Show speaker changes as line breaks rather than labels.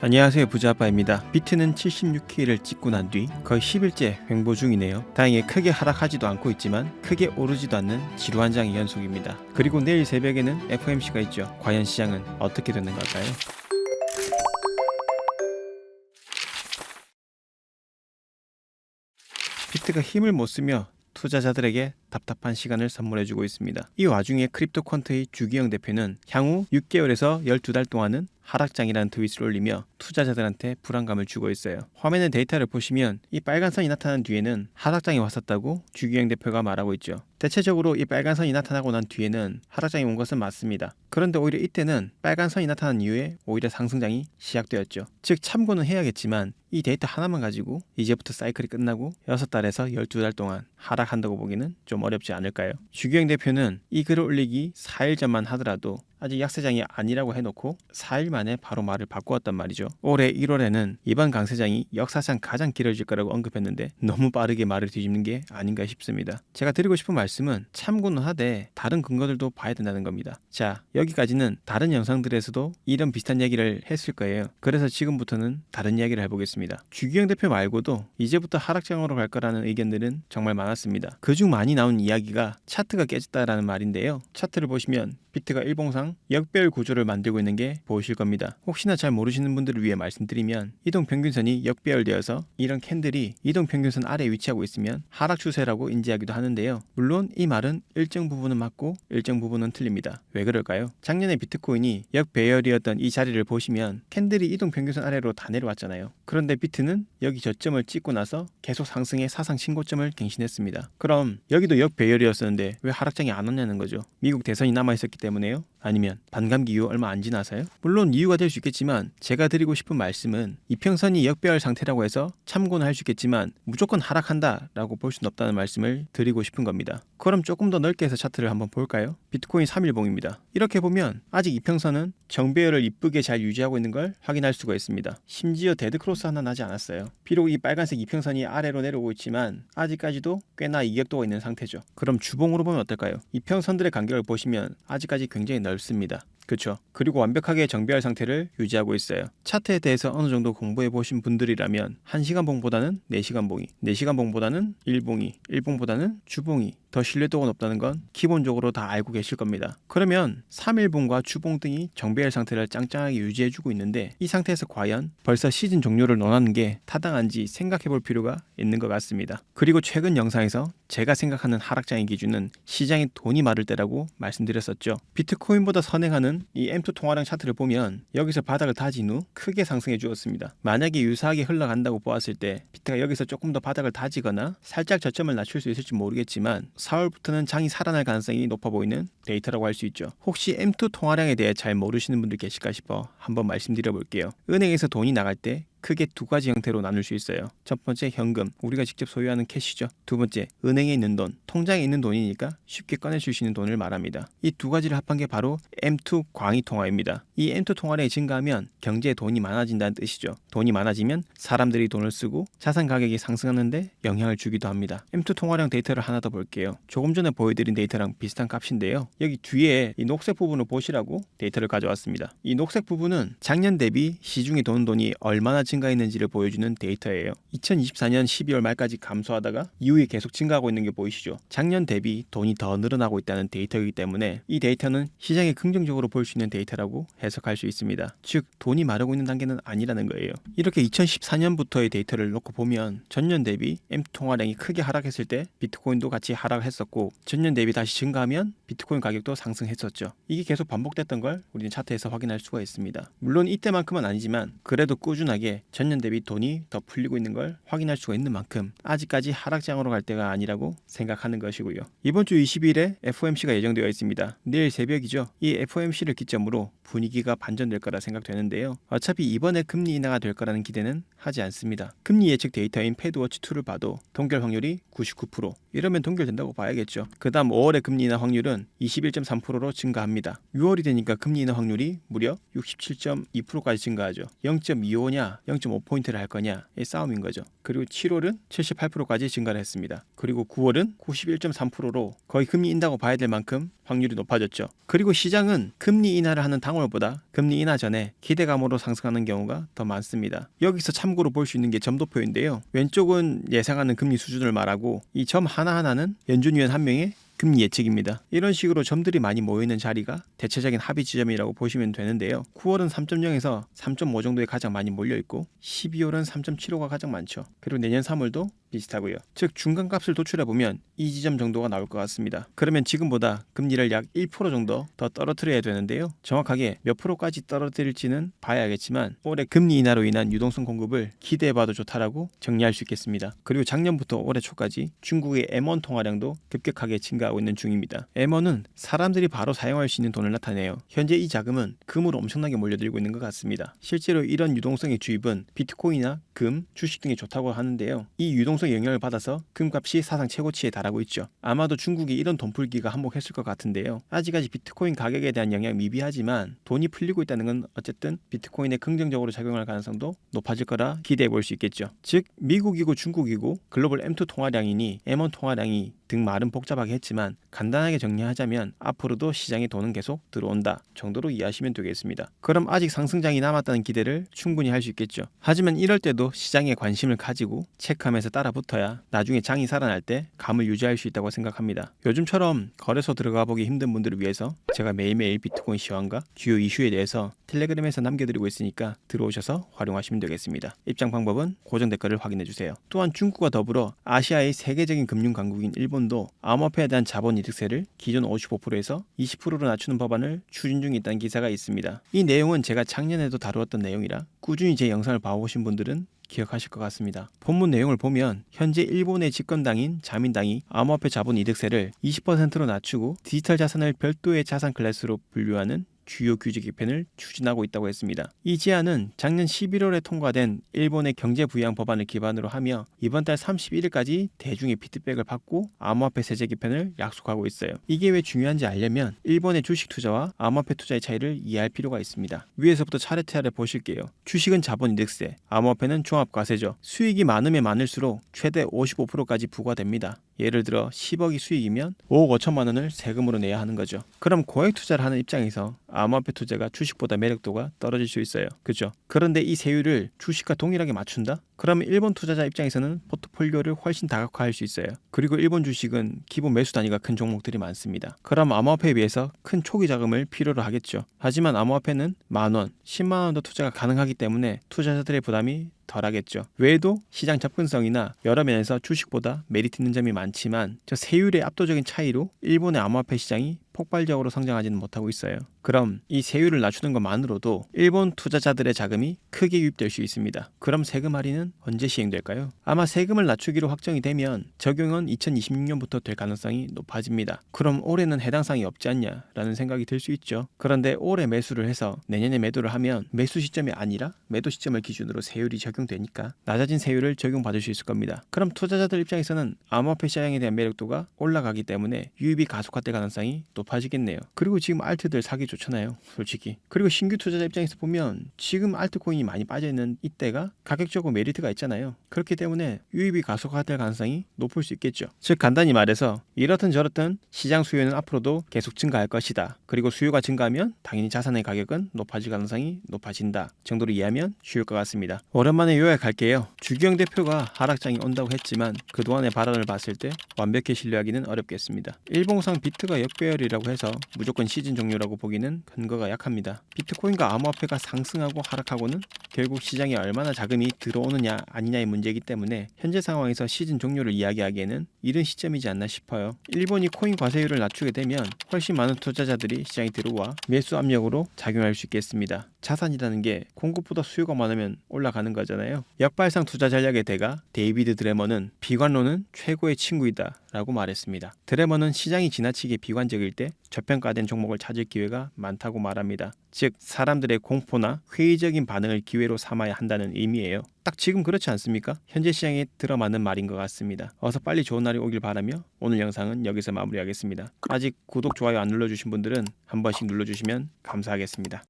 안녕하세요, 부자아빠입니다. 비트는 76K를 찍고 난 뒤 거의 10일째 횡보 중이네요. 다행히 크게 하락하지도 않고 있지만 크게 오르지도 않는 지루한 장의 연속입니다. 그리고 내일 새벽에는 FOMC가 있죠. 과연 시장은 어떻게 되는 걸까요? 비트가 힘을 못 쓰며 투자자들에게 답답한 시간을 선물해주고 있습니다. 이 와중에 크립토 퀀트의 주기영 대표는 향후 6개월에서 12달 동안은 하락장이라는 트윗을 올리며 투자자들한테 불안감을 주고 있어요. 화면의 데이터를 보시면 이 빨간 선이 나타난 뒤에는 하락장이 왔었다고 주기영 대표가 말하고 있죠. 대체적으로 이 빨간 선이 나타나고 난 뒤에는 하락장이 온 것은 맞습니다. 그런데 오히려 이때는 빨간 선이 나타난 이후에 오히려 상승장이 시작되었죠. 즉 참고는 해야겠지만 이 데이터 하나만 가지고 이제부터 사이클이 끝나고 6달에서 12달 동안 하락한다고 보기는 좀 어렵지 않을까요? 주기영 대표는 이 글을 올리기 4일 전만 하더라도 아직 약세장이 아니라고 해놓고 4일 만에 바로 말을 바꾸었단 말이죠. 올해 1월에는 이번 강세장이 역사상 가장 길어질 거라고 언급했는데 너무 빠르게 말을 뒤집는 게 아닌가 싶습니다. 제가 드리고 싶은 말씀은 참고는 하되 다른 근거들도 봐야 된다는 겁니다. 자, 여기까지는 다른 영상들에서도 이런 비슷한 얘기를 했을 거예요. 그래서 지금부터는 다른 이야기를 해보겠습니다. 주기영 대표 말고도 이제부터 하락장으로 갈 거라는 의견들은 정말 많았습니다. 그중 많이 나온 이야기가 차트가 깨졌다라는 말인데요. 차트를 보시면 비트가 일봉상 역배열 구조를 만들고 있는 게 보이실 겁니다. 혹시나 잘 모르시는 분들을 위해 말씀드리면 이동평균선이 역배열되어서 이런 캔들이 이동평균선 아래에 위치하고 있으면 하락 추세라고 인지하기도 하는데요. 물론 이 말은 일정 부분은 맞고 일정 부분은 틀립니다. 왜 그럴까요? 작년에 비트코인이 역배열이었던 이 자리를 보시면 캔들이 이동평균선 아래로 다 내려왔잖아요. 그런데 비트는 여기 저점을 찍고 나서 계속 상승해 사상 신고점을 갱신했습니다. 그럼 여기도 역배열이었었는데 왜 하락장이 안 왔냐는 거죠. 미국 대선이 남아있었기 때문에요? 아니면 반감기 이후 얼마 안 지나서요? 물론 이유가 될 수 있겠지만 제가 드리고 싶은 말씀은 이평선이 역배열 상태라고 해서 참고는 할 수 있겠지만 무조건 하락한다 라고 볼 수는 없다는 말씀을 드리고 싶은 겁니다. 그럼 조금 더 넓게 해서 차트를 한번 볼까요? 비트코인 3일봉입니다. 이렇게 보면 아직 이평선은 정배열을 이쁘게 잘 유지하고 있는 걸 확인할 수가 있습니다. 심지어 데드크로스 하나 나지 않았어요. 비록 이 빨간색 이평선이 아래로 내려오고 있지만 아직까지도 꽤나 이격도가 있는 상태죠. 그럼 주봉으로 보면 어떨까요? 이평선들의 간격을 보시면 아직까지 굉장히 넓습니다. 그렇죠. 그리고 완벽하게 정배열 상태를 유지하고 있어요. 차트에 대해서 어느 정도 공부해 보신 분들이라면 1시간 봉보다는 4시간 봉이, 4시간 봉보다는 1봉이, 1봉보다는 주봉이 더 신뢰도가 높다는 건 기본적으로 다 알고 계실 겁니다. 그러면 3일봉과 주봉 등이 정배열 상태를 짱짱하게 유지해주고 있는데 이 상태에서 과연 벌써 시즌 종료를 논하는 게 타당한지 생각해 볼 필요가 있는 것 같습니다. 그리고 최근 영상에서 제가 생각하는 하락장의 기준은 시장에 돈이 마를 때라고 말씀드렸었죠. 비트코인보다 선행하는 이 M2 통화량 차트를 보면 여기서 바닥을 다진 후 크게 상승해 주었습니다. 만약에 유사하게 흘러간다고 보았을 때 비트가 여기서 조금 더 바닥을 다지거나 살짝 저점을 낮출 수 있을지 모르겠지만 4월부터는 장이 살아날 가능성이 높아 보이는 데이터라고 할 수 있죠. 혹시 M2 통화량에 대해 잘 모르시는 분들 계실까 싶어 한번 말씀드려 볼게요. 은행에서 돈이 나갈 때 크게 두 가지 형태로 나눌 수 있어요. 첫 번째 현금, 우리가 직접 소유하는 캐시죠. 두 번째 은행에 있는 돈, 통장에 있는 돈이니까 쉽게 꺼내줄 수 있는 돈을 말합니다. 이 두 가지를 합한 게 바로 M2 광의 통화입니다. 이 M2 통화량이 증가하면 경제에 돈이 많아진다는 뜻이죠. 돈이 많아지면 사람들이 돈을 쓰고 자산 가격이 상승하는데 영향을 주기도 합니다. M2 통화량 데이터를 하나 더 볼게요. 조금 전에 보여드린 데이터랑 비슷한 값인데요. 여기 뒤에 이 녹색 부분을 보시라고 데이터를 가져왔습니다. 이 녹색 부분은 작년 대비 시중에 도는 돈이 얼마나 증가했는지를 보여주는 데이터예요. 2024년 12월 말까지 감소하다가 이후에 계속 증가하고 있는 게 보이시죠? 작년 대비 돈이 더 늘어나고 있다는 데이터이기 때문에 이 데이터는 시장에 긍정적으로 볼 수 있는 데이터라고 해석할 수 있습니다. 즉 돈이 마르고 있는 단계는 아니라는 거예요. 이렇게 2014년부터의 데이터를 놓고 보면 전년 대비 M2 통화량이 크게 하락했을 때 비트코인도 같이 하락했었고 전년 대비 다시 증가하면 비트코인 가격도 상승했었죠. 이게 계속 반복됐던 걸 우리는 차트에서 확인할 수가 있습니다. 물론 이때만큼은 아니지만 그래도 꾸준하게 전년 대비 돈이 더 풀리고 있는 걸 확인할 수가 있는 만큼 아직까지 하락장으로 갈 때가 아니라고 생각하는 것이고요. 이번 주 20일에 FOMC가 예정되어 있습니다. 내일 새벽이죠. 이 FOMC를 기점으로 분위기가 반전될 거라 생각되는데요. 어차피 이번에 금리 인하가 될 거라는 기대는 하지 않습니다. 금리 예측 데이터인 패드워치2를 봐도 동결 확률이 99%, 이러면 동결된다고 봐야겠죠. 그 다음 5월의 금리 인하 확률은 21.3%로 증가합니다. 6월이 되니까 금리 인하 확률이 무려 67.2%까지 증가하죠. 0.25냐 0.5포인트를 할 거냐의 싸움인 거죠. 그리고 7월은 78%까지 증가를 했습니다. 그리고 9월은 91.3%로 거의 금리 인다고 봐야 될 만큼 확률이 높아졌죠. 그리고 시장은 금리 인하를 하는 당월보다 금리 인하 전에 기대감으로 상승하는 경우가 더 많습니다. 여기서 참고로 볼 수 있는 게 점도표인데요. 왼쪽은 예상하는 금리 수준을 말하고 이 점 하나하나는 연준위원 한 명의 금리 예측입니다. 이런 식으로 점들이 많이 모이는 자리가 대체적인 합의 지점이라고 보시면 되는데요. 9월은 3.0에서 3.5 정도에 가장 많이 몰려있고 12월은 3.75가 가장 많죠. 그리고 내년 3월도 비슷하고요. 즉 중간값을 도출해보면 이 지점 정도가 나올 것 같습니다. 그러면 지금보다 금리를 약 1% 정도 더 떨어뜨려야 되는데요. 정확하게 몇 프로까지 떨어뜨릴지는 봐야겠지만 올해 금리 인하로 인한 유동성 공급을 기대해봐도 좋다라고 정리할 수 있겠습니다. 그리고 작년부터 올해 초까지 중국의 M1 통화량도 급격하게 증가하고 있는 중입니다. M1은 사람들이 바로 사용할 수 있는 돈을 나타내요. 현재 이 자금은 금으로 엄청나게 몰려들고 있는 것 같습니다. 실제로 이런 유동성의 주입은 비트코인이나 금, 주식 등이 좋다고 하는데요. 이 유동성의 영향을 받아서 금값이 사상 최고치에 달하고 있죠. 아마도 중국이 이런 돈 풀기가 한몫했을 것 같은데요. 아직까지 비트코인 가격에 대한 영향 미비하지만 돈이 풀리고 있다는 건 어쨌든 비트코인에 긍정적으로 작용할 가능성도 높아질 거라 기대해 볼 수 있겠죠. 즉 미국이고 중국이고 글로벌 M2 통화량이니 M1 통화량이 등 말은 복잡하게 했지만 간단하게 정리하자면 앞으로도 시장에 돈은 계속 들어온다 정도로 이해하시면 되겠습니다. 그럼 아직 상승장이 남았다는 기대를 충분히 할 수 있겠죠. 하지만 이럴 때도 시장에 관심을 가지고 체크하면서 따라붙어야 나중에 장이 살아날 때 감을 유지할 수 있다고 생각합니다. 요즘처럼 거래소 들어가 보기 힘든 분들을 위해서 제가 매일매일 비트코인 시황과 주요 이슈에 대해서 텔레그램에서 남겨드리고 있으니까 들어오셔서 활용하시면 되겠습니다. 입장 방법은 고정 댓글을 확인해주세요. 또한 중국과 더불어 아시아의 세계적인 금융 강국인 일본도 암호화폐에 대한 자본이득세를 기존 55%에서 20%로 낮추는 법안을 추진 중에 있다는 기사가 있습니다. 이 내용은 제가 작년에도 다루었던 내용이라 꾸준히 제 영상을 봐오신 분들은 기억하실 것 같습니다. 본문 내용을 보면 현재 일본의 집권당인 자민당이 암호화폐 자본이득세를 20%로 낮추고 디지털 자산을 별도의 자산 클래스로 분류하는 주요 규제 개편을 추진하고 있다고 했습니다. 이 제안은 작년 11월에 통과된 일본의 경제 부양 법안을 기반으로 하며 이번 달 31일까지 대중의 피드백을 받고 암호화폐 세제 개편을 약속하고 있어요. 이게 왜 중요한지 알려면 일본의 주식 투자와 암호화폐 투자의 차이를 이해할 필요가 있습니다. 위에서부터 차례차례 보실게요. 주식은 자본이득세, 암호화폐는 종합과세죠. 수익이 많으면 많을수록 최대 55%까지 부과됩니다. 예를 들어 10억이 수익이면 5억 5천만 원을 세금으로 내야 하는 거죠. 그럼 고액 투자를 하는 입장에서 암호화폐 투자가 주식보다 매력도가 떨어질 수 있어요. 그죠? 그런데 이 세율을 주식과 동일하게 맞춘다? 그러면 일본 투자자 입장에서는 포트폴리오를 훨씬 다각화할 수 있어요. 그리고 일본 주식은 기본 매수 단위가 큰 종목들이 많습니다. 그럼 암호화폐에 비해서 큰 초기 자금을 필요로 하겠죠. 하지만 암호화폐는 만원, 10만 원도 투자가 가능하기 때문에 투자자들의 부담이 덜하겠죠. 외에도 시장 접근성이나 여러 면에서 주식보다 메리트 있는 점이 많지만 저 세율의 압도적인 차이로 일본의 암호화폐 시장이 폭발적으로 성장하지는 못하고 있어요. 그럼 이 세율을 낮추는 것만으로도 일본 투자자들의 자금이 크게 유입될 수 있습니다. 그럼 세금 할인은 언제 시행될까요? 아마 세금을 낮추기로 확정이 되면 적용은 2026년부터 될 가능성이 높아집니다. 그럼 올해는 해당 사항이 없지 않냐라는 생각이 들 수 있죠. 그런데 올해 매수를 해서 내년에 매도를 하면 매수 시점이 아니라 매도 시점을 기준으로 세율이 적용되니까 낮아진 세율을 적용받을 수 있을 겁니다. 그럼 투자자들 입장에서는 암호화폐 시장에 대한 매력도가 올라가기 때문에 유입이 가속화될 가능성이 높아지겠네요. 그리고 지금 알트들 사기 좋잖아요, 솔직히. 그리고 신규 투자자 입장에서 보면 지금 알트코인이 많이 빠져있는 이때가 가격적으로 메리트가 있잖아요. 그렇기 때문에 유입이 가속화될 가능성이 높을 수 있겠죠. 즉 간단히 말해서 이렇든 저렇든 시장 수요는 앞으로도 계속 증가할 것이다. 그리고 수요가 증가하면 당연히 자산의 가격은 높아질 가능성이 높아진다 정도로 이해하면 쉬울 것 같습니다. 오랜만에 요약할게요. 주기영 대표가 하락장이 온다고 했지만 그동안의 발언을 봤을 때 완벽히 신뢰하기는 어렵겠습니다. 일봉상 비트가 역배열이라고 해서 무조건 시즌 종료라고 보기는 근거가 약합니다. 비트코인과 암호화폐가 상승하고 하락하고는 결국 시장에 얼마나 자금이 들어오느냐 아니냐의 문제이기 때문에 현재 상황에서 시즌 종료를 이야기하기에는 이른 시점이지 않나 싶어요. 일본이 코인 과세율을 낮추게 되면 훨씬 많은 투자자들이 시장에 들어와 매수 압력으로 작용할 수 있겠습니다. 자산이라는 게 공급보다 수요가 많으면 올라가는 거잖아요. 역발상 투자 전략의 대가 데이비드 드레머는 비관론은 최고의 친구이다 라고 말했습니다. 드레머는 시장이 지나치게 비관적일 때 저평가된 종목을 찾을 기회가 많다고 말합니다. 즉 사람들의 공포나 회의적인 반응을 기회로 삼아야 한다는 의미예요. 딱 지금 그렇지 않습니까? 현재 시장에 들어맞는 말인 것 같습니다. 어서 빨리 좋은 날이 오길 바라며 오늘 영상은 여기서 마무리하겠습니다. 아직 구독, 좋아요 안 눌러주신 분들은 한 번씩 눌러주시면 감사하겠습니다.